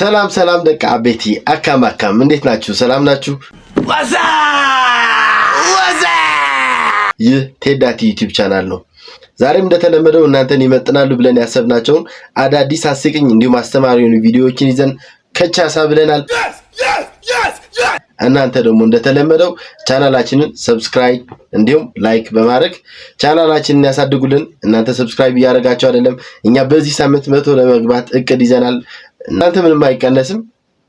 ሰላም ሰላም ደቃ ቤቲ አካም እንዴት ናችሁ? ሰላም ናችሁ? ወዛ ይህ ቴዳቲ ዩቲዩብ ቻናል ነው። ዛሬም እንደተለመደው እናንተን ይመጥናሉ ብለን ያሰብናቸውን አዳዲስ አስቂኝ እንዲሁም አስተማሪ የሆኑ ቪዲዮዎችን ይዘን ከቻሳ ብለናል። እናንተ ደግሞ እንደተለመደው ቻናላችንን ሰብስክራይብ እንዲሁም ላይክ በማድረግ ቻናላችንን ያሳድጉልን። እናንተ ሰብስክራይብ እያደረጋችሁ አይደለም፣ እኛ በዚህ ሳምንት 100 ለመግባት እቅድ ይዘናል። እናንተ ምንም አይቀነስም፣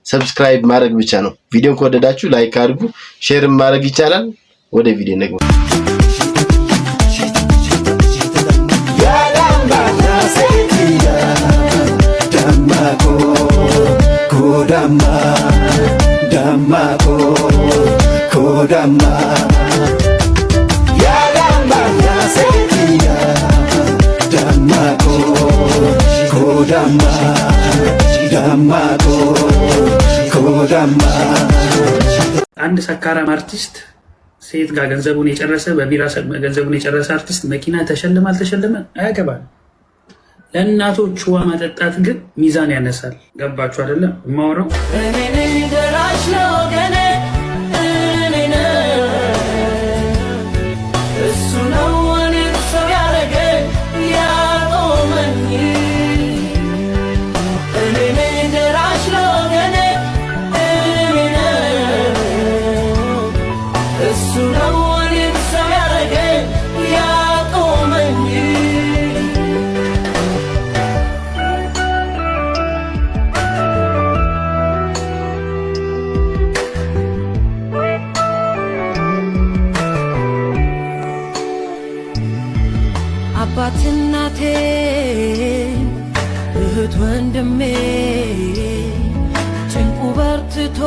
ሰብስክራይብ ማድረግ ብቻ ነው። ቪዲዮን ከወደዳችሁ ላይክ አድርጉ፣ ሼር ማድረግ ይቻላል። ወደ ቪዲዮ እንግባ። Kodama Yalamba Nasetia Damako Kodama Damako Kodama አንድ ሰካራም አርቲስት ሴት ጋር ገንዘቡን የጨረሰ በቢራ ገንዘቡን የጨረሰ አርቲስት መኪና ተሸልማል አልተሸለመ አያገባም። ለእናቶች ውሃ ማጠጣት ግን ሚዛን ያነሳል። ገባችሁ አይደለም? የማወራው እኔ ነኝ ደራሽ ለወገኔ አባት እናቴ እህት ወንድሜ ጭንቁ በርትቶ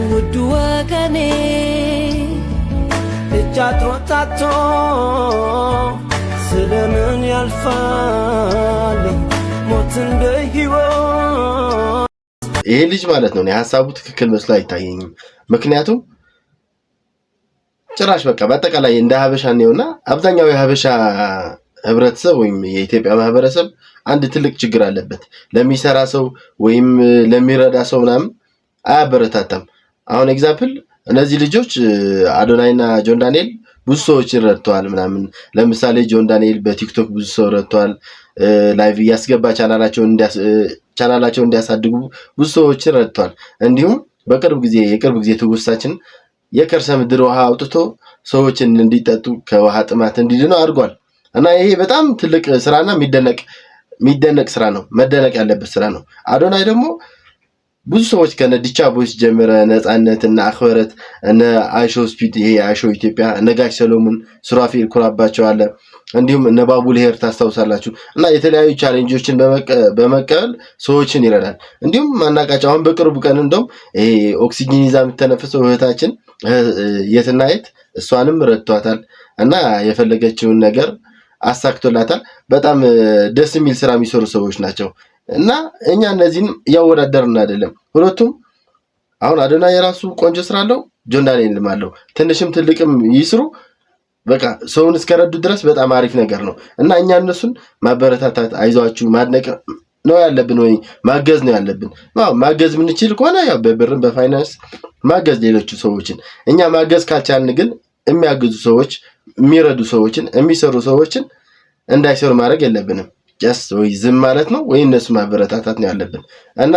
ውድ ወገኔ እጅ አጥሮታቶ ስለምን ያልፋል ሞት እንደ ሕይወት። ይሄ ልጅ ማለት ነው ሐሳቡ ትክክል መስሎ አይታየኝም። ምክንያቱም ጭራሽ በቃ በአጠቃላይ እንደ ሀበሻ ነውና አብዛኛው የሀበሻ ህብረተሰብ ወይም የኢትዮጵያ ማህበረሰብ አንድ ትልቅ ችግር አለበት። ለሚሰራ ሰው ወይም ለሚረዳ ሰው ምናምን አያበረታታም። አሁን ኤግዛምፕል እነዚህ ልጆች አዶናይና ጆን ዳንኤል ብዙ ሰዎችን ረድተዋል ምናምን። ለምሳሌ ጆን ዳንኤል በቲክቶክ ብዙ ሰው ረድተዋል። ላይቭ ያስገባ ቻናላቸውን እንዲያሳድጉ ብዙ ሰዎችን ረድተዋል። እንዲሁም የቅርብ ጊዜ ትውስታችን የከርሰ ምድር ውሃ አውጥቶ ሰዎችን እንዲጠጡ ከውሃ ጥማት እንዲድኑ አድርጓል። እና ይሄ በጣም ትልቅ ስራና የሚደነቅ ስራ ነው፣ መደነቅ ያለበት ስራ ነው። አዶናይ ደግሞ ብዙ ሰዎች ከነዲቻ ቦይስ ጀምረ ነፃነት እና አክበረት እነ አይሾ ስፒድ ይሄ አይሾ ኢትዮጵያ ነጋሽ ሰሎሙን ሱራፌል ኩራባቸው አለ። እንዲሁም እነ ባቡል ሄር ታስታውሳላችሁ። እና የተለያዩ ቻሌንጆችን በመቀበል ሰዎችን ይረዳል። እንዲሁም ማናቃቸው አሁን በቅርቡ ቀን እንደውም ይሄ ኦክሲጂን ይዛ የምትተነፍሰው እህታችን የትናየት እሷንም ረድቷታል እና የፈለገችውን ነገር አሳክቶላታል። በጣም ደስ የሚል ስራ የሚሰሩ ሰዎች ናቸው። እና እኛ እነዚህን ያወዳደርን አይደለም። ሁለቱም አሁን አዶናይ የራሱ ቆንጆ ስራ አለው፣ ጆን ዳንኤልም አለው። ትንሽም ትልቅም ይስሩ፣ በቃ ሰውን እስከረዱ ድረስ በጣም አሪፍ ነገር ነው። እና እኛ እነሱን ማበረታታት አይዟችሁ ማድነቅ ነው ያለብን፣ ወይ ማገዝ ነው ያለብን። ማገዝ ምንችል ከሆነ ያው በብርም በፋይናንስ ማገዝ ሌሎች ሰዎችን። እኛ ማገዝ ካልቻልን ግን የሚያግዙ ሰዎች፣ የሚረዱ ሰዎችን፣ የሚሰሩ ሰዎችን እንዳይሰሩ ማድረግ የለብንም። ጀስት ወይ ዝም ማለት ነው ወይ እነሱ ማበረታታት ነው ያለብን። እና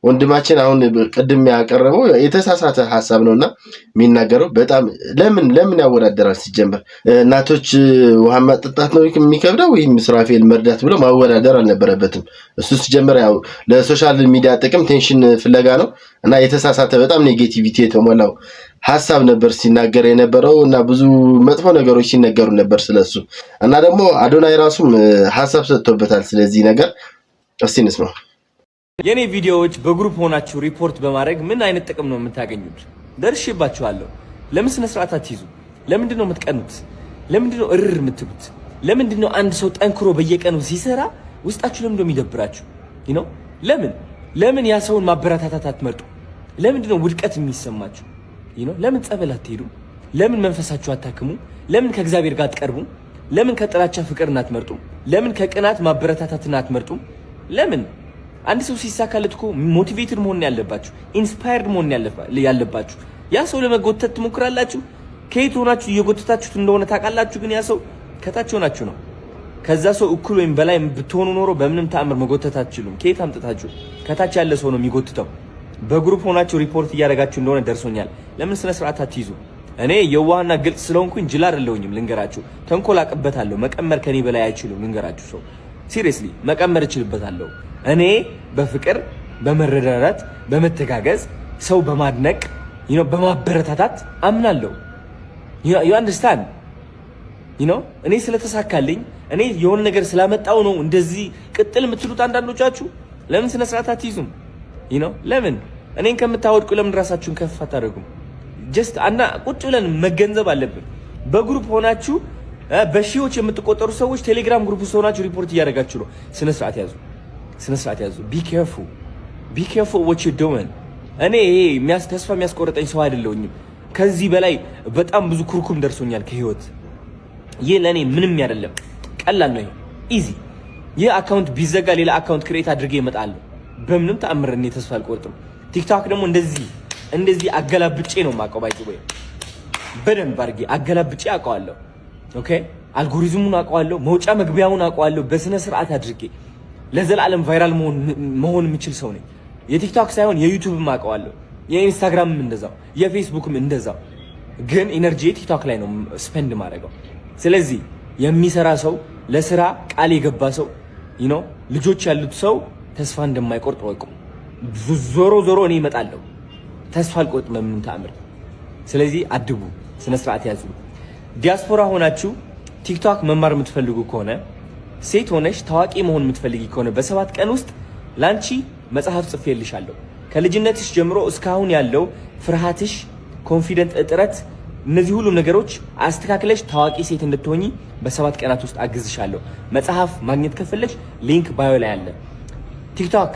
ወንድማችን አሁን ቅድም ያቀረበው የተሳሳተ ሐሳብ ነውና የሚናገረው በጣም ለምን ያወዳደራል? ሲጀምር እናቶች ውሃ ማጠጣት ነው የሚከብደው ወይም ሱራፌል መርዳት ብሎ ማወዳደር አልነበረበትም። እሱ ሲጀምር ያው ለሶሻል ሚዲያ ጥቅም ቴንሽን ፍለጋ ነው እና የተሳሳተ በጣም ኔጌቲቪቲ የተሞላው ሐሳብ ነበር ሲናገር የነበረው እና ብዙ መጥፎ ነገሮች ሲነገሩ ነበር ስለሱ። እና ደግሞ አዶናይ ራሱም ሐሳብ ሰጥቶበታል ስለዚህ ነገር። እስቲ እንስማው። የኔ ቪዲዮዎች በግሩፕ ሆናችሁ ሪፖርት በማድረግ ምን አይነት ጥቅም ነው የምታገኙት? ደርሼባችኋለሁ። ለምን ስነ ስርዓት አትይዙ? ለምንድን ነው የምትቀኑት? ለምንድን ነው እርር የምትሉት? ለምንድን ነው አንድ ሰው ጠንክሮ በየቀኑ ሲሰራ ውስጣችሁ ለምን ነው የሚደብራችሁ? ለምን ያ ሰውን ማበረታታት አትመርጡ? ለምንድን ነው ውድቀት የሚሰማችሁ? ለምን ጸበል አትሄዱ? ለምን መንፈሳችሁ አታክሙ? ለምን ከእግዚአብሔር ጋር አትቀርቡ? ለምን ከጥላቻ ፍቅርን አትመርጡ? ለምን ከቅናት ማበረታታትን አትመርጡ? ለምን አንድ ሰው ሲሳካለት እኮ ሞቲቬትድ መሆን ያለባችሁ፣ ኢንስፓየርድ መሆን ያለባችሁ። ያ ሰው ለመጎተት ትሞክራላችሁ። ከየት ሆናችሁ እየጎተታችሁት እንደሆነ ታውቃላችሁ። ግን ያ ሰው ከታች ሆናችሁ ነው። ከዛ ሰው እኩል ወይም በላይ ብትሆኑ ኖሮ በምንም ተአምር መጎተት አትችሉም። ከየት አምጥታችሁ? ከታች ያለ ሰው ነው የሚጎትተው። በግሩፕ ሆናችሁ ሪፖርት እያደረጋችሁ እንደሆነ ደርሶኛል። ለምን ስነ ስርዓት አትይዙ? እኔ የዋህና ግልጽ ስለሆንኩኝ ጅል አይደለሁኝም። ልንገራችሁ፣ ተንኮል አቅበታለሁ። መቀመር ከኔ በላይ አይችሉም። ልንገራችሁ፣ ሰው ሲሪየስሊ መቀመር እችልበታለሁ። እኔ በፍቅር በመረዳዳት በመተጋገዝ ሰው በማድነቅ በማበረታታት አምናለሁ። you understand እኔ ስለተሳካልኝ እኔ የሆነ ነገር ስላመጣው ነው እንደዚህ ቅጥል የምትሉት አንዳንዶቻችሁ። ለምን ስነ ስርዓት አትይዙም? ለምን እኔን ከምታወድቁ ለምን ራሳችሁን ከፍ አታደርጉም? ጀስት ቁጭ ብለን መገንዘብ አለብን። በግሩፕ ሆናችሁ በሺዎች የምትቆጠሩ ሰዎች ቴሌግራም ግሩፕ ውስጥ ሆናችሁ ሪፖርት እያደረጋችሁ ነው። ስነ ስርዓት ያዙ፣ ስነ ስርዓት ያዙ። ቢ ኬርፉል what you doing። እኔ ተስፋ የሚያስቆርጠኝ ሰው አይደለሁኝም። ከዚህ በላይ በጣም ብዙ ኩርኩም ደርሶኛል ከህይወት። ይህ ለኔ ምንም አይደለም፣ ቀላል ነው። ኢዚ። ይህ አካውንት ቢዘጋ ሌላ አካውንት ክሬት አድርጌ እመጣለሁ። በምንም ተአምር እኔ ተስፋ አልቆርጥም። ቲክቶክ ደግሞ እንደዚህ አገላብጬ ነው የማውቀው። ወይ በደንብ አድርጌ አገላብጬ አውቀዋለሁ። ኦኬ፣ አልጎሪዝሙን አውቀዋለሁ፣ መውጫ መግቢያውን አውቀዋለሁ። በስነ ስርዓት አድርጌ ለዘላለም ቫይራል መሆን የምችል ሰው ነኝ። የቲክቶክ ሳይሆን የዩቲዩብም አውቀዋለሁ፣ የኢንስታግራምም እንደዛው፣ የፌስቡክም እንደዛው። ግን ኢነርጂ ቲክቶክ ላይ ነው ስፔንድ ማድረገው። ስለዚህ የሚሰራ ሰው፣ ለስራ ቃል የገባ ሰው፣ ልጆች ያሉት ሰው ተስፋ እንደማይቆርጥ ወቁ። ዞሮ እኔ እመጣለሁ። ተስፋ አልቆርጥም በምንም ተአምር። ስለዚህ አድቡ፣ ስነ ስርዓት ያዙ። ዲያስፖራ ሆናችሁ ቲክቶክ መማር የምትፈልጉ ከሆነ፣ ሴት ሆነሽ ታዋቂ መሆን የምትፈልጊ ከሆነ በ7 ቀን ውስጥ ላንቺ መጽሐፍ ጽፌልሻለሁ። ከልጅነትሽ ጀምሮ እስካሁን ያለው ፍርሃትሽ፣ ኮንፊደንት እጥረት፣ እነዚህ ሁሉ ነገሮች አስተካክለሽ ታዋቂ ሴት እንድትሆኚ በ7 ቀናት ውስጥ አግዝሻለሁ። መጽሐፍ ማግኘት ከፈለሽ ሊንክ ባዮ ላይ አለ። ቲክቶክ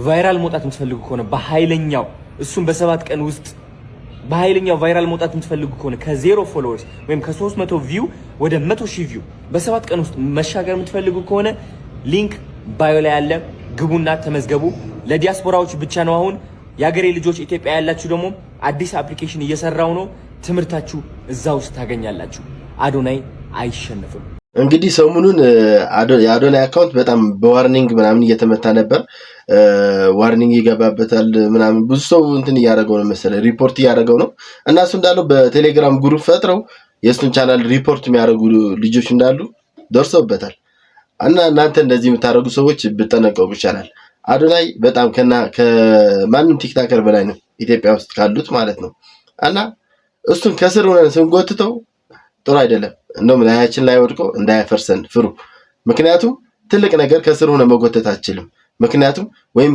ቫይራል መውጣት የምትፈልጉ ከሆነ በኃይለኛው እሱም በ7 ቀን ውስጥ በኃይለኛው ቫይራል መውጣት የምትፈልጉ ከሆነ ከ0 ፎሎወርስ ወይም ከ300 ቪው ወደ 100,000 ቪው በ7 ቀን ውስጥ መሻገር የምትፈልጉ ከሆነ ሊንክ ባዮ ላይ አለ። ግቡና ተመዝገቡ። ለዲያስፖራዎች ብቻ ነው። አሁን የሀገሬ ልጆች ኢትዮጵያ ያላችሁ ደግሞ አዲስ አፕሊኬሽን እየሰራው ነው። ትምህርታችሁ እዛ ውስጥ ታገኛላችሁ። አዶናይ አይሸነፍም። እንግዲህ ሰሞኑን የአዶናይ አካውንት በጣም በዋርኒንግ ምናምን እየተመታ ነበር። ዋርኒንግ ይገባበታል ምናምን ብዙ ሰው እንትን እያደረገው ነው መሰለኝ፣ ሪፖርት እያደረገው ነው። እና እሱ እንዳለው በቴሌግራም ግሩፕ ፈጥረው የእሱን ቻናል ሪፖርት የሚያደርጉ ልጆች እንዳሉ ደርሰውበታል። እና እናንተ እንደዚህ የምታደርጉ ሰዎች ብትጠነቀቁ ይቻላል። አዶናይ በጣም ከማንም ቲክታከር በላይ ነው ኢትዮጵያ ውስጥ ካሉት ማለት ነው። እና እሱን ከስር ሆነን ስንጎትተው ጥሩ አይደለም። እንደውም ላያችን ላይ ወድቆ እንዳያፈርሰን ፍሩ። ምክንያቱም ትልቅ ነገር ከስር ሆነ መጎተት አትችልም። ምክንያቱም ወይም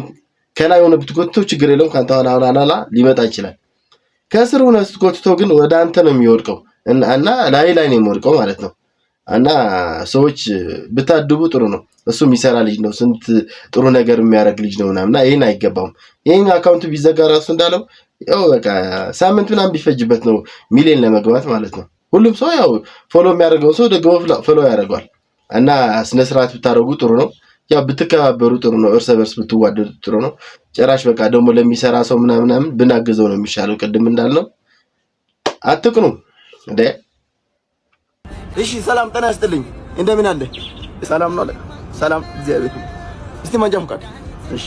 ከላይ ሆነ ብትጎትተው ችግር የለውም፣ ካንተ ኋላ ሊመጣ ይችላል። ከስር ሆነ ስትጎትተው ግን ወደ አንተ ነው የሚወድቀው እና ላይ ነው የሚወድቀው ማለት ነው። እና ሰዎች ብታድቡ ጥሩ ነው። እሱ የሚሰራ ልጅ ነው፣ ስንት ጥሩ ነገር የሚያደርግ ልጅ ነው ምናምን። ይሄን አይገባውም። ይሄን አካውንት ቢዘጋ ራሱ እንዳለው ያው በቃ ሳምንት ምናምን ቢፈጅበት ነው ሚሊዮን ለመግባት ማለት ነው። ሁሉም ሰው ያው ፎሎ የሚያደርገው ሰው ደግሞ ፎሎ ያደርጋል። እና ስነ ስርዓት ብታደርጉ ጥሩ ነው። ያው ብትከባበሩ ጥሩ ነው። እርስ በርስ ብትዋደዱ ጥሩ ነው። ጭራሽ በቃ ደግሞ ለሚሰራ ሰው ምናምን ብናገዘው ነው የሚሻለው። ቅድም እንዳልነው አትቅኑ እንዴ። እሺ፣ ሰላም ጤና ይስጥልኝ። እንደምን አለ? ሰላም ነው አለ። ሰላም እግዚአብሔር። እስቲ ማንጃ ፈቃድ። እሺ፣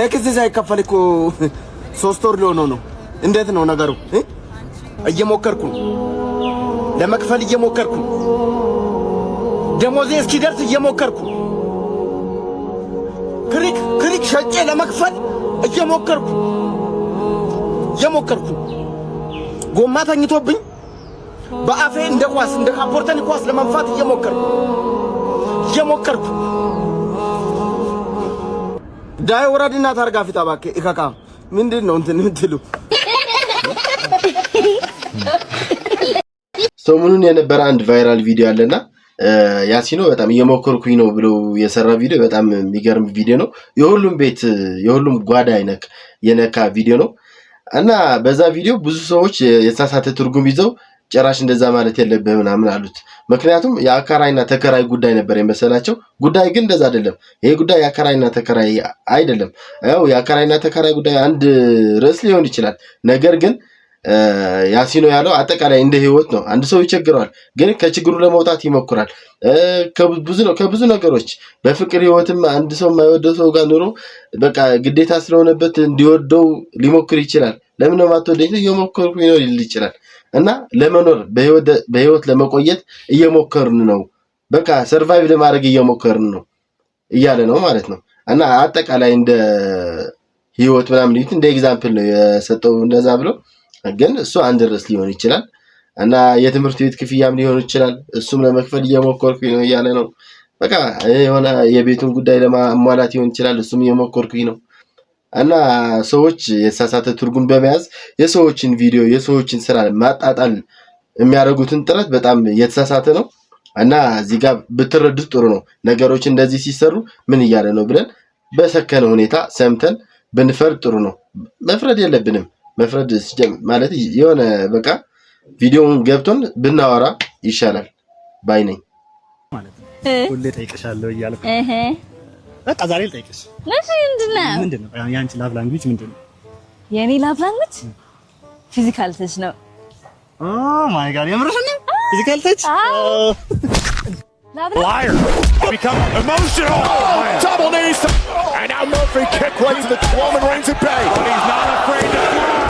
ኤክስ ሳይከፈል እኮ 3 ወር ሊሆነው ነው። እንዴት ነው ነገሩ? እየሞከርኩ ለመክፈል እየሞከርኩ ደሞዜ እስኪደርስ እየሞከርኩ ክሪክ ሸጬ ለመክፈል እየሞከርኩ ጎማ ተኝቶብኝ በአፌ እንደ ካፖርተን ኳስ ለመንፋት እየሞከርኩ ዳይ ወራዲና ታርጋ ፊት አባከ ኢካካ ምንድን ነው እንትን ምትሉ? ሰሞኑን የነበረ አንድ ቫይራል ቪዲዮ አለና ያሲኖ በጣም እየሞከርኩኝ ነው ብሎ የሰራ ቪዲዮ በጣም የሚገርም ቪዲዮ ነው። የሁሉም ጓዳ የነካ ቪዲዮ ነው እና በዛ ቪዲዮ ብዙ ሰዎች የተሳሳተ ትርጉም ይዘው ጭራሽ እንደዛ ማለት የለብህም ምናምን አሉት። ምክንያቱም የአከራይና ተከራይ ጉዳይ ነበር የመሰላቸው። ጉዳይ ግን እንደዛ አይደለም። ይሄ ጉዳይ የአከራይና ተከራይ አይደለም። ያው የአከራይና ተከራይ ጉዳይ አንድ ርዕስ ሊሆን ይችላል። ነገር ግን ያሲኖ ያለው አጠቃላይ እንደ ህይወት ነው። አንድ ሰው ይቸግራል፣ ግን ከችግሩ ለመውጣት ይሞክራል። ከብዙ ነገሮች በፍቅር ህይወትም አንድ ሰው የማይወደው ሰው ጋር ኑሮ በቃ ግዴታ ስለሆነበት እንዲወደው ሊሞክር ይችላል። ለምን ነው ማትወደኝ? እየሞከርኩኝ ነው ሊል ይችላል። እና ለመኖር በህይወት ለመቆየት እየሞከርን ነው፣ በቃ ሰርቫይቭ ለማድረግ እየሞከርን ነው እያለ ነው ማለት ነው። እና አጠቃላይ እንደ ህይወት ምናምን እንደ ኤግዛምፕል ነው የሰጠው እንደዛ ብሎ። ግን እሱ አንድ ርዕስ ሊሆን ይችላል እና የትምህርት ቤት ክፍያም ሊሆን ይችላል። እሱም ለመክፈል እየሞከርኩኝ ነው እያለ ነው። በቃ የሆነ የቤቱን ጉዳይ ለማሟላት ሊሆን ይችላል። እሱም እየሞከርኩኝ ነው። እና ሰዎች የተሳሳተ ትርጉም በመያዝ የሰዎችን ቪዲዮ የሰዎችን ስራ ማጣጣል የሚያደርጉትን ጥረት በጣም የተሳሳተ ነው። እና እዚህ ጋር ብትረዱት ጥሩ ነው። ነገሮች እንደዚህ ሲሰሩ ምን እያለ ነው ብለን በሰከነ ሁኔታ ሰምተን ብንፈርድ ጥሩ ነው። መፍረድ የለብንም። መፍረድ ማለት የሆነ በቃ ቪዲዮውን ገብቶን ብናወራ ይሻላል ባይ ነኝ ማለት ነው። ሁሌ ጠይቅሻለሁ እያልኩ በቃ ዛሬ ልጠይቅሽ። ለሽ ምንድነው ያንቺ ላቭ ላንጉዌጅ ምንድነው? የኔ ላቭ ላንጉዌጅ ፊዚካል ተች ነው። ኦ ማይ ጋድ የምርሽ ነው? ፊዚካል ተች Liar become emotional. Double knees and now Murphy kick right to the Roman Reigns at bay. But he's not afraid to fly.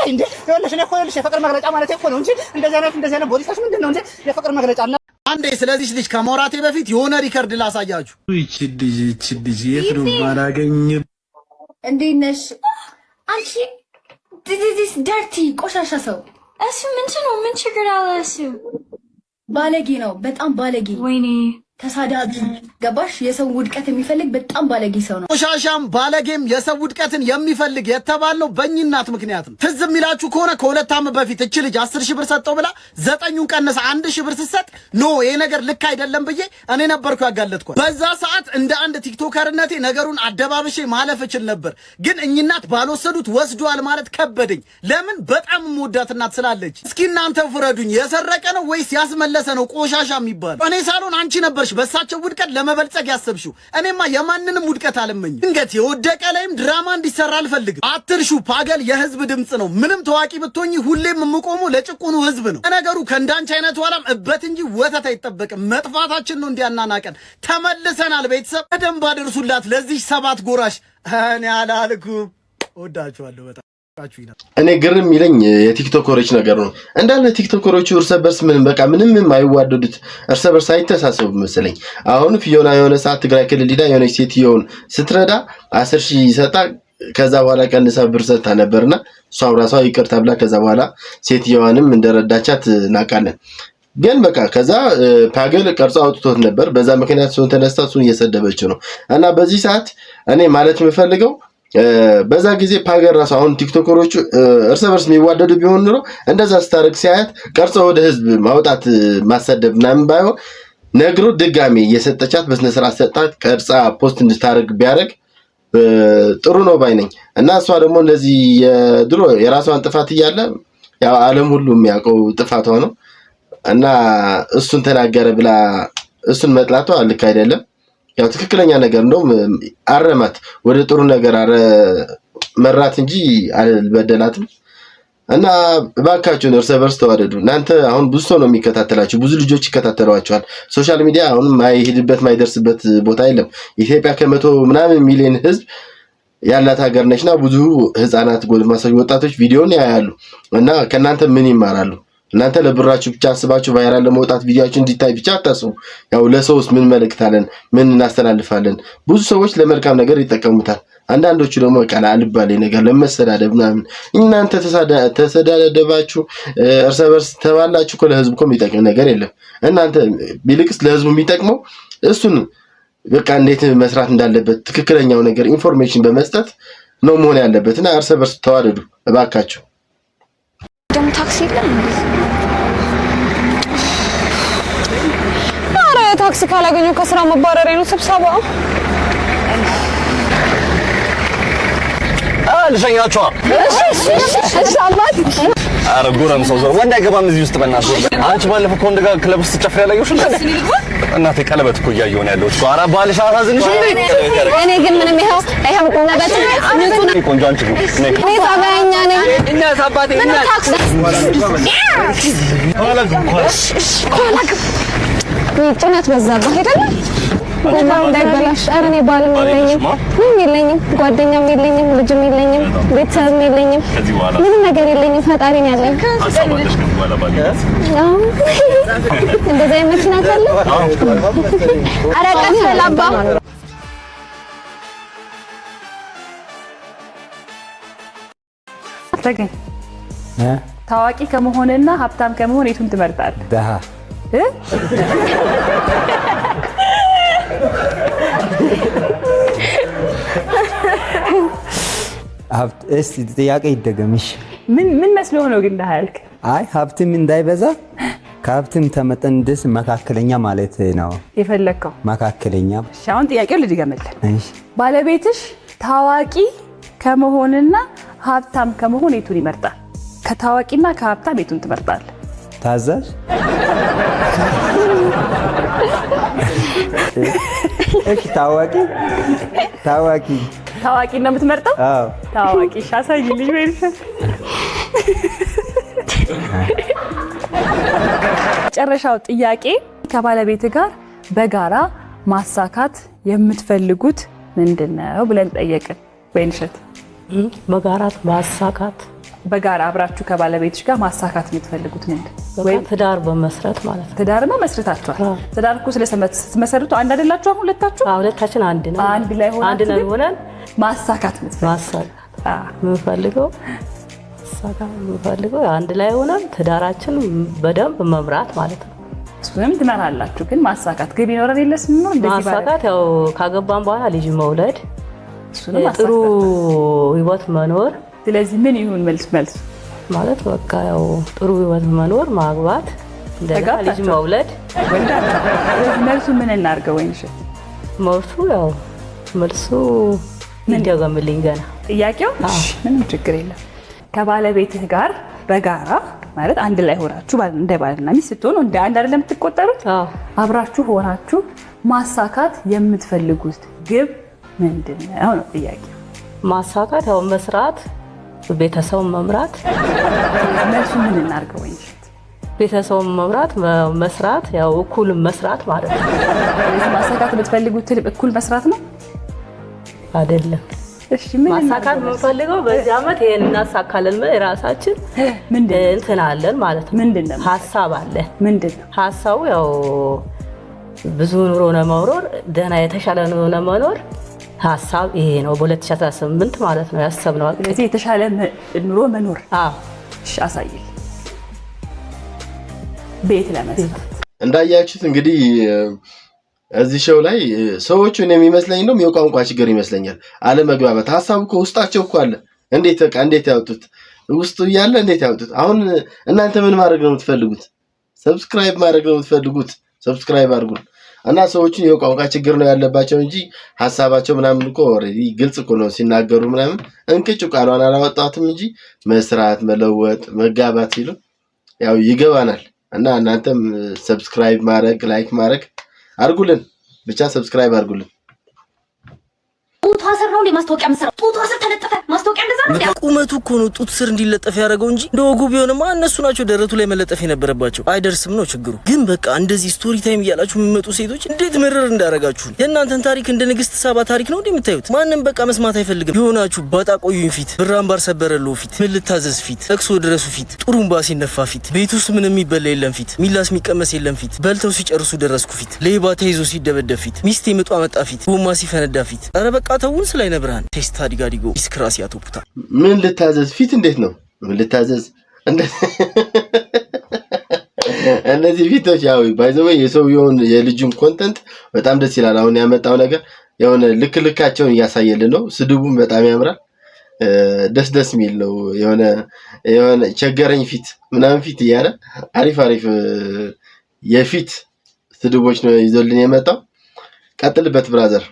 እንዴ ይኸውልሽ እኔ እኮ ይኸውልሽ የፍቅር መግለጫ ማለት እኮ ነው እንጂ እንደዚህ አይነት ቦዲሳሽ ምንድነው እንጂ የፍቅር መግለጫ እና አንዴ ስለዚህ ልጅ ከመውራቴ በፊት የሆነ ሪከርድ ላሳያችሁ። እቺ ልጅ የት ነው ማላገኝ? እንዴት ነሽ አንቺ? ዲስ ዳርቲ ቆሻሻ ሰው እሱ ምንድነው? ምን ችግር አለ? እሱ ባለጌ ነው፣ በጣም ባለጌ። ወይኔ ተሳዳቢ ገባሽ? የሰው ውድቀት የሚፈልግ በጣም ባለጌ ሰው ነው። ቆሻሻም ባለጌም የሰው ውድቀትን የሚፈልግ የተባለው በእኝናት ምክንያት ነው። ትዝ የሚላችሁ ከሆነ ከ2 ዓመት በፊት እቺ ልጅ 10,000 ብር ሰጠው ብላ 9ን ቀነሰ 1,000 ብር ስትሰጥ ኖ ይሄ ነገር ልክ አይደለም ብዬ እኔ ነበርኩ ያጋለጥኳት። በዛ ሰዓት እንደ አንድ ቲክቶከርነቴ ነገሩን አደባብሼ ማለፍ እችል ነበር። ግን እኝናት ባልወሰዱት ወስዷል ማለት ከበደኝ። ለምን? በጣም የምወዳት እናት ስላለች። እስኪ እናንተ ፍረዱኝ። የሰረቀ ነው ወይስ ያስመለሰ ነው ቆሻሻ የሚባል? እኔ ሳልሆን አንቺ ነበር በሳቸው ውድቀት ለመበልጸግ ያሰብሽው። እኔማ የማንንም ውድቀት አልመኝም። ድንገት የወደቀ ላይም ድራማ እንዲሰራ አልፈልግም። አትርሹ፣ ፓገል የህዝብ ድምጽ ነው። ምንም ታዋቂ ብትሆኚ ሁሌም የምቆመው ለጭቁኑ ህዝብ ነው። ነገሩ ከእንዳንቺ አይነት ኋላም እበት እንጂ ወተት አይጠበቅም። መጥፋታችን ነው እንዲያናናቀን። ተመልሰናል። ቤተሰብ በደንብ አድርሱላት ለዚህ 7 ጎራሽ። እኔ አላልኩም። ወዳችኋለሁ በጣም። እኔ ግርም የሚለኝ የቲክቶከሮች ነገር ነው። እንዳለ ቲክቶከሮቹ እርስ በርስ ምንም የማይዋደዱት እርስ በርስ አይተሳሰቡ መሰለኝ። አሁን ፊዮና የሆነ ሰዓት ትግራይ ክልል ሄዳ የሆነች ሴትዮውን ስትረዳ 10,000 ሰጣ። ከዛ በኋላ ቀንሳ ብር ሰጣ ነበርና እሷም ራሷ ይቅርታ ብላ ከዛ በኋላ ሴትዮዋንም እንደረዳቻት እናውቃለን። ግን በቃ ከዛ ፓገል ቀርጾ አውጥቶት ነበር። በዛ ምክንያት እሱን ተነስታ እሱን እየሰደበችው ነው። እና በዚህ ሰዓት እኔ ማለት የምፈልገው በዛ ጊዜ ፓገር ራሱ አሁን ቲክቶከሮቹ እርስ በርስ የሚዋደዱ ቢሆን ኑሮ እንደዛ ስታርክ ሲያያት ቀርጾ ወደ ህዝብ ማውጣት ማሰደብ ምናምን ባይሆን ነግሮ ድጋሚ እየሰጠቻት በስነ ስርዓት ሰጣት ቀርጻ ፖስት እንድታረግ ቢያረግ ጥሩ ነው ባይነኝ። እና እሷ ደግሞ እንደዚህ የድሮ የራሷን ጥፋት እያለ ያው ዓለም ሁሉ የሚያውቀው ጥፋቷ ነው እና እሱን ተናገረ ብላ እሱን መጥላቷ ልክ አይደለም። ያው ትክክለኛ ነገር እንደውም አረማት ወደ ጥሩ ነገር መራት እንጂ አልበደላትም። እና ባካችሁን እርስ በርስ ተዋደዱ። እናንተ አሁን ብዙ ሰው ነው የሚከታተላችሁ፣ ብዙ ልጆች ይከታተሏችኋል። ሶሻል ሚዲያ አሁን ማይሄድበት ማይደርስበት ቦታ የለም። ኢትዮጵያ ከ100 ምናምን ሚሊዮን ህዝብ ያላት ሀገር ነችና ብዙ ህፃናት፣ ጎልማሶች፣ ወጣቶች ቪዲዮን ያያሉ እና ከናንተ ምን ይማራሉ? እናንተ ለብራችሁ ብቻ አስባችሁ ቫይራል ለመውጣት ቪዲዮአችሁ እንዲታይ ብቻ አታስቡ። ያው ለሰውስ ምን መልእክታለን? ምን እናስተላልፋለን? ብዙ ሰዎች ለመልካም ነገር ይጠቀሙታል። አንዳንዶቹ ደግሞ ቃል አልባሌ ነገር ለመሰዳደብ ምናምን። እናንተ ተሰዳደባችሁ እርስ በርስ ተባላችሁ እኮ ለህዝቡ እኮ የሚጠቅም ነገር የለም። እናንተ ቢልቅስ ለህዝቡ የሚጠቅመው እሱን በቃ እንዴት መስራት እንዳለበት ትክክለኛው ነገር ኢንፎርሜሽን በመስጠት ነው መሆን ያለበትና እርስ በርስ ተዋደዱ እባካችሁ። ደም ታክሲ የለም። አረ ታክሲ ካላገኘው ከስራ መባረሬ ነው። ስብሰባ ልሸኛችኋ። እሺ ኧረ ጎረምሳው ሰው ወንድ አይገባም እዚህ ውስጥ በእናትህ። አንቺ ባለፈው ከወንድ ጋር ክለብ ውስጥ ጨፍራ ያላየሁሽ እንዴ? እናቴ ቀለበት እኮ እያየሁ ነው ያለሁት። ኧረ ባልሽ አሳዝንሽ እንዴ? እኔ ግን ምንም ይሄው ቁመበት ንጹህ ቆንጆ አንቺ ነኝ። እኔ ጸባይኛ ነኝ። እናት አባቴ እናት ጭነት በዛብህ አይደለ? ጎማው እንዳይበላሽ። ኧረ እኔ ባልም የለኝም፣ ምንም የለኝም፣ ጓደኛም የለኝም፣ ልጅም የለኝም፣ ቤተሰብም የለኝም፣ ምንም ነገር የለኝም። ፈጣሪ ነው ያለኝ። እንደዛ አይነት መኪና ካለ ኧረ ቀስ በል አባ። ተገኝ ታዋቂ ከመሆንና ሀብታም ከመሆን የቱን ትመርጣለህ? ደሃ እስቲ ጥያቄ ይደገምሽ። ምን መስሎ ነው ግን ደሃ ያልክ? አይ ሀብትም እንዳይበዛ ከሀብትም ተመጠን ድረስ መካከለኛ ማለት ነው የፈለግከው። መካከለኛ። እሺ አሁን ጥያቄው ልድገምልህ። ባለቤትሽ ታዋቂ ከመሆንና ሀብታም ከመሆን የቱን ይመርጣል? ከታዋቂና ከሀብታም የቱን ትመርጣለህ? ታዛዥ። እሺ ታዋቂ ነው የምትመርጠው? አዎ ታዋቂ። እሺ አሳይልኝ ወይ? መጨረሻው ጥያቄ ከባለቤት ጋር በጋራ ማሳካት የምትፈልጉት ምንድነው ብለን ጠየቅን። ወይንሸት በጋራ ማሳካት በጋራ አብራችሁ ከባለቤትሽ ጋር ማሳካት የምትፈልጉት ምንድን? ወይ ትዳር በመስረት ማለት ነው። ትዳርማ መስረታችኋል። ትዳር እኮ ስለመሰረቱ አንድ አይደላችሁ? አሁን ሁለታችሁ? ሁለታችን አንድ ነው። አንድ ላይ ሆነን ማሳካት የምትፈልገው አንድ ላይ ሆነን ትዳራችን በደንብ መምራት ማለት ነው። እሱንም ትመራላችሁ። ግን ማሳካት ግብ ይኖረን የለስ ነው እንደዚህ ማሳካት ያው ካገባን በኋላ ልጅ መውለድ፣ ጥሩ ህይወት መኖር። ስለዚህ ምን ይሁን መልስ ማለት በቃ ያው ጥሩ ህይወት መኖር፣ ማግባት፣ እንደገና ልጅ መውለድ። ስለዚህ መልሱ ምን እናድርገው? ወይንሸት መልሱ ይደገምልኝ ገና ጥያቄው። ምንም ችግር የለም። ከባለቤትህ ጋር በጋራ ማለት አንድ ላይ ሆናችሁ እንደ ባልና ሚስት ስትሆኑ እንደ አንድ አይደለም የምትቆጠሩት? አብራችሁ ሆናችሁ ማሳካት የምትፈልጉት ግብ ምንድነው ነው ጥያቄው። ማሳካት ያው መስራት፣ ቤተሰብ መምራት። መልሱ ምን እናድርገው? ወይንሸት ቤተሰብ መምራት፣ መስራት፣ ያው እኩል መስራት ማለት ነው። ማሳካት የምትፈልጉት እኩል መስራት ነው አይደለም? እሺ ምን ማሳካት የምንፈልገው በዚህ ዓመት ይሄን እናሳካለን። ራሳችን እንትን አለን ማለት ነው። ምንድነው ሀሳብ አለ? ምንድነው ሀሳቡ? ያው ብዙ ኑሮ ነው መኖር፣ ደህና የተሻለ ኑሮ ነው መኖር። ሀሳብ ይሄ ነው በ2018 ማለት ነው ያሰብነው። ስለዚህ የተሻለ ኑሮ መኖር። እሺ አሳየኝ። ቤት ለመስራት እንዳያችሁት እንግዲህ እዚህ ሾው ላይ ሰዎቹን የሚመስለኝ ነው የቋንቋ ችግር ይመስለኛል። አለመግባባት ሀሳቡ እኮ ውስጣቸው እኮ አለ። እንዴት ያውጡት? ውስጡ እያለ እንዴት ያውጡት? አሁን እናንተ ምን ማድረግ ነው የምትፈልጉት? ሰብስክራይብ ማድረግ ነው የምትፈልጉት? ሰብስክራይብ አድርጉን እና ሰዎቹን የቋንቋ ችግር ነው ያለባቸው እንጂ ሀሳባቸው ምናምን እኮ ኦሬዲ ግልጽ እኮ ነው ሲናገሩ ምናምን። እንቅጩ ቃሏን አላወጣትም እንጂ መስራት፣ መለወጥ፣ መጋባት ሲሉ ያው ይገባናል። እና እናንተም ሰብስክራይብ ማድረግ ላይክ ማድረግ አርጉልን። ብቻ ሰብስክራይብ አርጉልን። ጡት ስር ነው ማስታወቂያ መስራት። ጡት ስር ተለጠፈ ማስታወቂያ እንደዛ ነው። ቁመቱ እኮ ነው ጡት ስር እንዲለጠፍ ያደረገው እንጂ እንደወጉ ቢሆንማ እነሱ ናቸው ደረቱ ላይ መለጠፍ የነበረባቸው። አይደርስም ነው ችግሩ። ግን በቃ እንደዚህ ስቶሪ ታይም እያላችሁ የሚመጡ ሴቶች እንዴት ምርር እንዳረጋችሁ። የእናንተን ታሪክ እንደ ንግስት ሳባ ታሪክ ነው እንደምታዩት። ማንም በቃ መስማት አይፈልግም። የሆናችሁ ባጣ ቆዩኝ ፊት፣ ብራምባር ሰበረለው ፊት፣ ምን ልታዘዝ ፊት፣ ለቅሶ ድረሱ ፊት፣ ጥሩምባ ሲነፋ ፊት፣ ቤት ውስጥ ምንም የሚበላ የለም ፊት፣ ሚላስ የሚቀመስ የለም ፊት፣ በልተው ሲጨርሱ ደረስኩ ፊት፣ ሌባ ተይዞ ሲደበደብ ፊት፣ ሚስቴ ምጧ መጣ ፊት፣ ጎማ ሲፈነዳ ፊት። ኧረ በቃ ተውን ስላይ ነብራን ቴስታ ዲጋዲጎ ዲስክራሲ ያቶፑታ ምን ልታዘዝ ፊት እንዴት ነው? ምን ልታዘዝ እነዚህ ፊቶች ያው ባይዘው የሰውየውን የልጁን ኮንተንት በጣም ደስ ይላል። አሁን ያመጣው ነገር የሆነ ልክልካቸውን እያሳየልን ነው። ስድቡም በጣም ያምራል። ደስ የሚል ነው። የሆነ ቸገረኝ ፊት ምናምን ፊት እያለ አሪፍ የፊት ስድቦች ነው ይዞልን የመጣው። ቀጥልበት ብራዘር።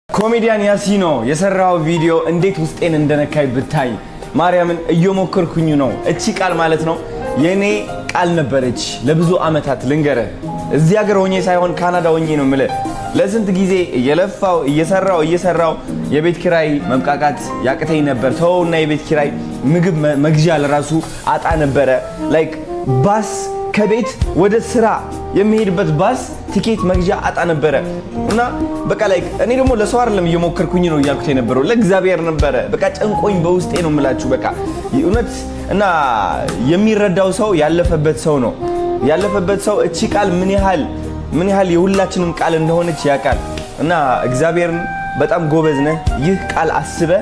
ኮሜዲያን ያሲኖ የሰራው ቪዲዮ እንዴት ውስጤን እንደነካይ ብታይ። ማርያምን እየሞከርኩኝ ነው። እቺ ቃል ማለት ነው የኔ ቃል ነበረች ለብዙ አመታት ልንገርህ እዚህ ሀገር ሆኜ ሳይሆን ካናዳ ሆኜ ነው የምልህ ለስንት ጊዜ እየለፋው እየሰራው የቤት ኪራይ መብቃቃት ያቅተኝ ነበር ተውና የቤት ኪራይ ምግብ መግዣ ለራሱ አጣ ነበረ ላይክ ባስ ከቤት ወደ ስራ የሚሄድበት ባስ ቲኬት መግዣ አጣ ነበረ እና በቃ ላይክ እኔ ደግሞ ለሰው አይደለም እየሞከርኩኝ ነው ያልኩት የነበረው ለእግዚአብሔር ነበረ በቃ ጨንቆኝ በውስጤ ነው የምላችሁ በቃ እውነት እና የሚረዳው ሰው ያለፈበት ሰው ነው ያለፈበት ሰው እቺ ቃል ምን ያህል የሁላችንም ቃል እንደሆነች ያቃል እና እግዚአብሔርን በጣም ጎበዝ ነህ ይህ ቃል አስበ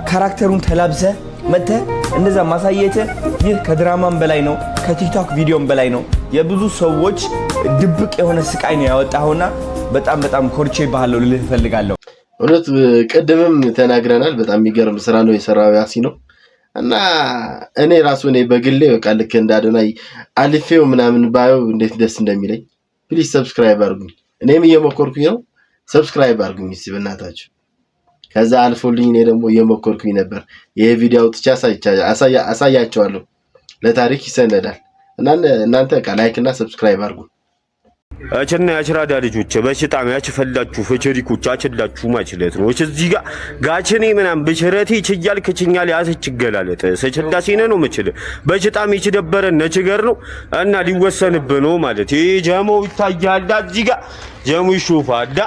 ካራክተሩን ተላብሰ መተ እንደዛ ማሳየት ይህ ከድራማም በላይ ነው ከቲክቶክ ቪዲዮም በላይ ነው የብዙ ሰዎች ድብቅ የሆነ ስቃይ ነው ያወጣውና በጣም ኮርቼ ባህለው ልልህ ፈልጋለሁ እውነት ቀደምም ተናግረናል በጣም የሚገርም ስራ ነው የሰራው ያሲ ነው እና እኔ ራሱ እኔ በግሌ በቃ ልክ እንዳደናይ አልፌው ምናምን ባየው እንዴት ደስ እንደሚለኝ ፕሊዝ ሰብስክራይብ አድርጉኝ እኔም እየሞከርኩኝ ነው ሰብስክራይብ አድርጉኝ እስቲ በእናታችሁ ከዛ አልፎልኝ እኔ ደግሞ እየሞከርኩኝ ነበር ይሄ ቪዲዮ አውጥቻ አሳያቸዋለሁ ለታሪክ ይሰነዳል እና እናንተ ላይክ እና ሰብስክራይብ አድርጉ አቸና ያችራዳ ልጆች በሽታም ያችፈላችሁ ፈቸሪኮች አችላችሁ ማችለት ነው እዚህ ጋር ጋቸኔ ምናም በቸረቴ ይችላል ከችኛል ያሰች ይገላለጥ ሰችላሲነ ነው መችል በሽታም ይችደበረ ነችገር ነው እና ሊወሰንብ ነው ማለት ይሄ ጀማው ይታያል እዚህ ጋር ጀሙ ይሹፋዳ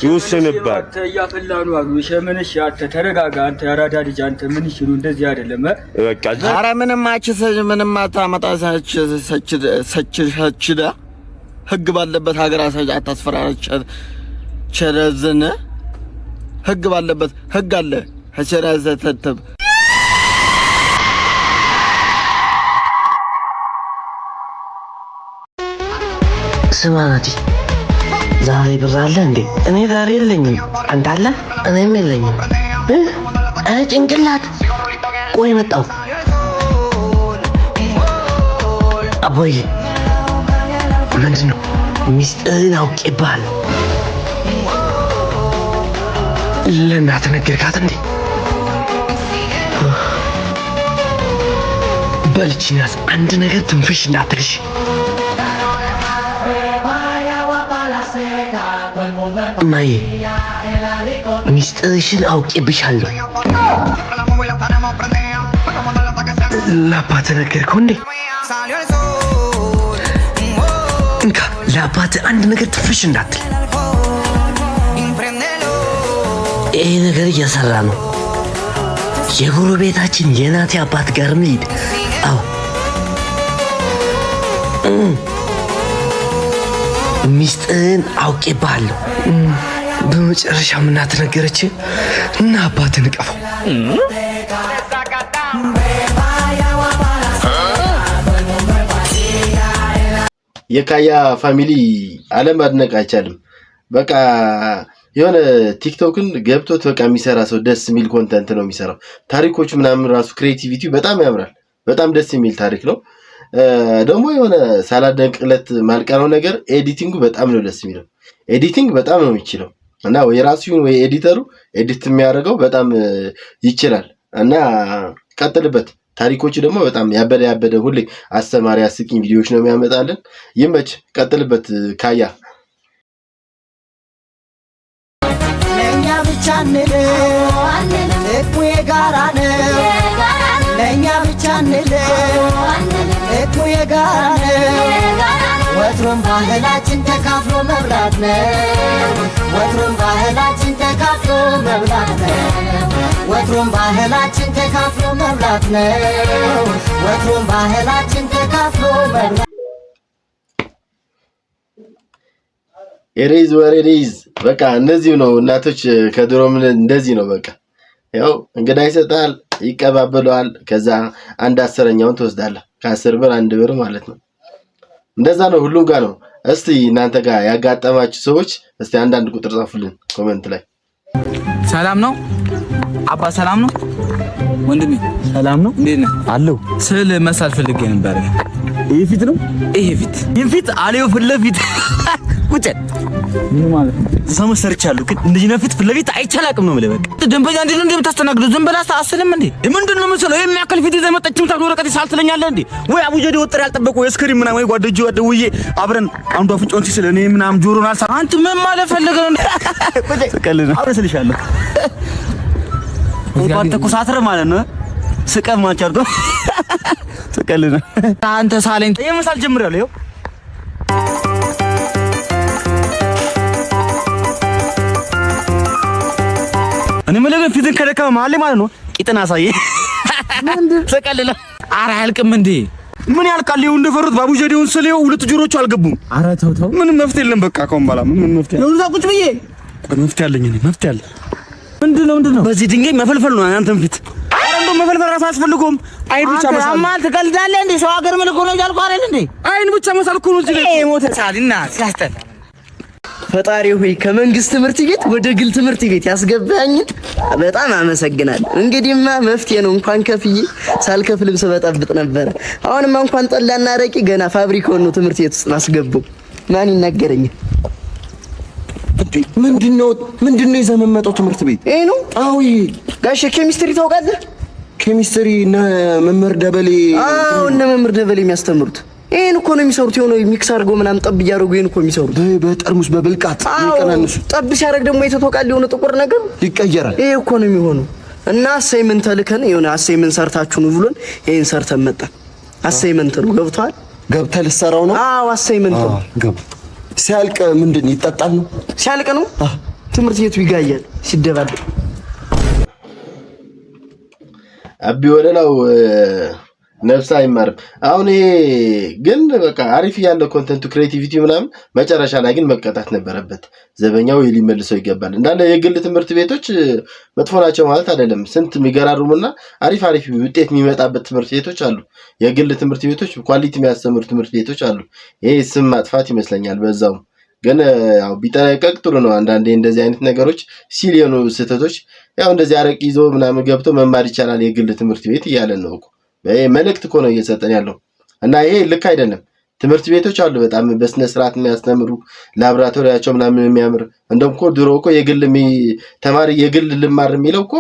ይወሰንባል ያፈላኑ አሉ ሸመነሽ አንተ ተረጋጋ አንተ ያራዳ ልጅ አንተ ምን ይችሉ እንደዚህ አይደለም በቃ ዛሬ ምንም አችሰጅ ምንም አታመጣሳች ሰችዳ ህግ ባለበት ሀገር አታስፈራራች ቸረዝነ ህግ ባለበት ህግ አለ ቸረዘተተብ ስማናቲ ዛሬ ብር አለ እንዴ እኔ ዛሬ የለኝም አንተ አለ እኔም የለኝም ጭንቅላት ቆይ መጣው አቦይ ምንድነው ሚስጥርን አውቄብሃለሁ ለእናትህ ነገርካት እንዴ በልችኛስ አንድ ነገር ትንፍሽ እንዳትልሽ እማዬ ሚስጥርሽን አውቄብሻለሁ ለአባትህ ነገርከው እንዴ እንካ ለአባትህ አንድ ነገር ትንፍሽ እንዳትል ይሄ ነገር እየሰራ ነው የጎረቤታችን የናቴ አባት ጋርም ልሂድ አዎ ሚስጥርን አውቄብሃለሁ በመጨረሻም እናትህ ነገረች እና አባትህን እቀፈው የካያ ፋሚሊ ዓለም አድነቅ አይቻልም በቃ የሆነ ቲክቶክን ገብቶት በቃ የሚሰራ ሰው ደስ የሚል ኮንተንት ነው የሚሰራው ታሪኮቹ ምናምን ራሱ ክሬቲቪቲ በጣም ያምራል በጣም ደስ የሚል ታሪክ ነው ደግሞ የሆነ ሳላደንቅለት ማልቀረው ነገር ኤዲቲንጉ በጣም ነው ደስ የሚለው ኤዲቲንግ በጣም ነው የሚችለው እና ወይ ራሱን ወይ ኤዲተሩ ኤዲት የሚያደርገው በጣም ይችላል እና ቀጥልበት ታሪኮቹ ደግሞ በጣም ያበደ ሁሌ አስተማሪ አስቂኝ ቪዲዮዎች ነው የሚያመጣልን ይመች ቀጥልበት ካያ ለኛ ብቻ እኮ የጋራ ነው ለኛ ብቻ እኮ የጋራ ነው ወትሮም ባህላችን ተካፍሎ መብላት ነው ወትሮም ባህላችን ተካፍሎ መብላት ነው ወትሮም ባህላችን ተካፍሎ መብላት ነው ወትሮም ባህላችን ተካፍሎ መብላት ኤሬዝ ወሬዝ በቃ እንደዚህ ነው እናቶች ከድሮም እንደዚህ ነው በቃ ያው እንግዳ ይሰጣል ይቀባበለዋል ከዛ አንድ አስረኛውን ተወስዳለህ ከ10 ብር 1 ብር ማለት ነው እንደዛ ነው ሁሉም ጋር ነው እስቲ እናንተ ጋር ያጋጠማችሁ ሰዎች እስቲ አንዳንድ ቁጥር ጻፉልን ኮሜንት ላይ ሰላም ነው አባ ሰላም ነው ወንድሜ ሰላም ነው እንዴት ነህ አለው ስለ መሳል ፈልጌ ነበር ይሄ ፊት ነው ይሄ ፊት አለው ፍለፊት ቁጭ ምን ማለት ነው? ሰው ሰርቻለሁ ግን እንደዚህ ነፍት ፍለቤት አይቻላቅም ነው የምልህ። በቃ ደንበኛ እንዴት ነው እንደምታስተናግደው? ዝም ብለህ አታስልም እንዴ? ምንድን ነው የምትለው? የሚያክል ፊት ይዘህ መጣችም ታውቁ ወረቀት ሳልትለኛለህ እንዴ? ወይ አቡጀዴ ወጥር ያልጠበቀው የስክሪን ምናምን ወይ ጓደጆ ወደውዬ አብረን አንዱ አፍንጮን ሲስል እኔ ምናምን ጆሮን አልሳ አንተ ምን ማለት ፈልገህ ነው? ተቀልና አብረስልሻለሁ እንኳን ተኮሳትረ ማለት ነው። ስቀም ማቻርዶ ተቀልና አንተ ሳለኝ የመሳል ጀምራለሁ። ይኸው እኔ መለገ ፊትን ከደከመ ማለት ነው። ቂጥና አሳየ ተቀልላ ኧረ አያልቅም እንዴ? ምን ያልቃል? ይኸው እንደፈሩት ባቡጀዴውን ስለው ሁለት ጆሮቹ አልገቡም። ኧረ ተው ተው፣ ምንም መፍትሄ የለም። በቃ ከውን ባላ ምን መፍትሄ ነው? ቁጭ ብዬ መፍትሄ አለኝ እኔ መፍትሄ አለ። ምንድነው? በዚህ ድንጋይ መፈልፈል ነው አንተም ፊት። ኧረ እንደው መፈልፈል ራስ አስፈልጎም። አይን ብቻ መሳል አማል ትቀልዳለህ እንዴ? ሰው ሀገር መልኩ ነው ያልኩህ አይደል እንዴ? አይን ብቻ መሳል እኮ ነው እዚህ ላይ ሞተ ሳልና ሲያስጠላ። ፈጣሪ ሆይ ከመንግስት ትምህርት ቤት ወደ ግል ትምህርት ቤት ያስገባኝ በጣም አመሰግናለሁ። እንግዲህማ መፍትሄ ነው። እንኳን ከፍዬ ሳልከፍል ልብስ በጠብጥ ነበር። አሁንማ እንኳን ጠላና አረቂ ገና ፋብሪካውን ነው ትምህርት ቤት ውስጥ ማስገባው። ማን ይናገረኛል? ምንድነው ይዘህ የምትመጣው ትምህርት ቤት? ይሄ ነው። አዎ ይሄ ጋሼ ኬሚስትሪ ታውቃለህ? ኬሚስትሪ እና መምህር ደበሌ። አዎ እነ መምህር ደበሌ የሚያስተምሩት ይሄን እኮ ነው የሚሰሩት። የሆነ ሚክስ አድርጎ ምናምን ጠብ እያደረጉ ይሄን እኮ የሚሰሩት በጠርሙስ በብልቃት ይቀናንሱ። ጠብ ሲያደርግ ደግሞ የተተወቃል የሆነ ጥቁር ነገር ይቀየራል። ይሄ እኮ ነው የሚሆነው። እና አሳይመንት ተልከን የሆነ አሳይመንት ሰርታችሁ ነው ብሎን ይሄን ሰርተን መጣን። አሳይመንት ነው ገብቷል። ገብተህ ልትሰራው ነው? አዎ አሳይመንት ነው። ገብ ሲያልቅ ምንድን ይጠጣል ነው? ሲያልቅ ነው ትምህርት ቤቱ ይጋያል ሲደባደብ። አቢ ወለላው ነፍስ አይማርም። አሁን ይሄ ግን በቃ አሪፍ ያለው ኮንተንቱ ክሬቲቪቲ ምናምን መጨረሻ ላይ ግን መቀጣት ነበረበት። ዘበኛው ሊመልሰው ይገባል። እንዳለ የግል ትምህርት ቤቶች መጥፎ ናቸው ማለት አይደለም። ስንት የሚገራሩሙና አሪፍ ውጤት የሚመጣበት ትምህርት ቤቶች አሉ። የግል ትምህርት ቤቶች ኳሊቲ የሚያስተምሩ ትምህርት ቤቶች አሉ። ይሄ ስም ማጥፋት ይመስለኛል በዛው። ግን ያው ቢጠነቀቅ ጥሩ ነው። አንዳንዴ እንደዚህ አይነት ነገሮች ሲሊዮኑ ስህተቶች ያው እንደዚህ አረቂ ይዞ ምናምን ገብቶ መማር ይቻላል የግል ትምህርት ቤት እያለን ነው እኮ መልእክት እኮ ነው እየሰጠን ያለው። እና ይሄ ልክ አይደለም። ትምህርት ቤቶች አሉ በጣም በስነ ስርዓት የሚያስተምሩ ላብራቶሪያቸው ምናምን የሚያምር። እንደውም እኮ ድሮ እኮ የግል ተማሪ የግል ልማር የሚለው እኮ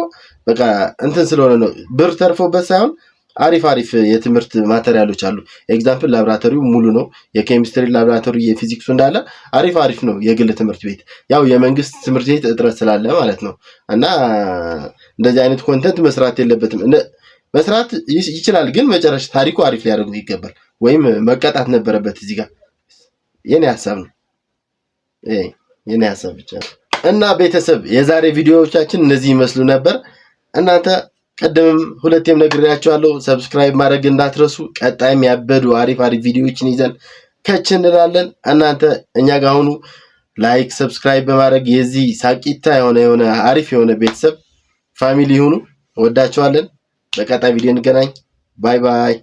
በቃ እንትን ስለሆነ ነው፣ ብር ተርፎበት ሳይሆን አሪፍ የትምህርት ማቴሪያሎች አሉ። ኤግዛምፕል ላብራቶሪው ሙሉ ነው። የኬሚስትሪ ላብራቶሪ፣ የፊዚክሱ እንዳለ አሪፍ ነው የግል ትምህርት ቤት። ያው የመንግስት ትምህርት ቤት እጥረት ስላለ ማለት ነው። እና እንደዚህ አይነት ኮንተንት መስራት የለበትም። መስራት ይችላል ግን መጨረሻ ታሪኩ አሪፍ ሊያደርጉ ይገባል። ወይም መቀጣት ነበረበት እዚህ ጋር። የኔ ሐሳብ ነው። የኔ ሐሳብ ብቻ። እና ቤተሰብ የዛሬ ቪዲዮዎቻችን እነዚህ ይመስሉ ነበር። እናንተ ቀደምም ሁለቴም ነግሬያችኋለሁ፣ ሰብስክራይብ ማድረግ እንዳትረሱ። ቀጣይም ያበዱ አሪፍ ቪዲዮዎችን ይዘን ከች እንላለን። እናንተ እኛ ጋር ሁኑ። ላይክ ሰብስክራይብ በማድረግ የዚህ ሳቂታ የሆነ አሪፍ የሆነ ቤተሰብ ፋሚሊ ሁኑ። ወዳችኋለን። በቀጣይ ቪዲዮ እንገናኝ። ባይ ባይ።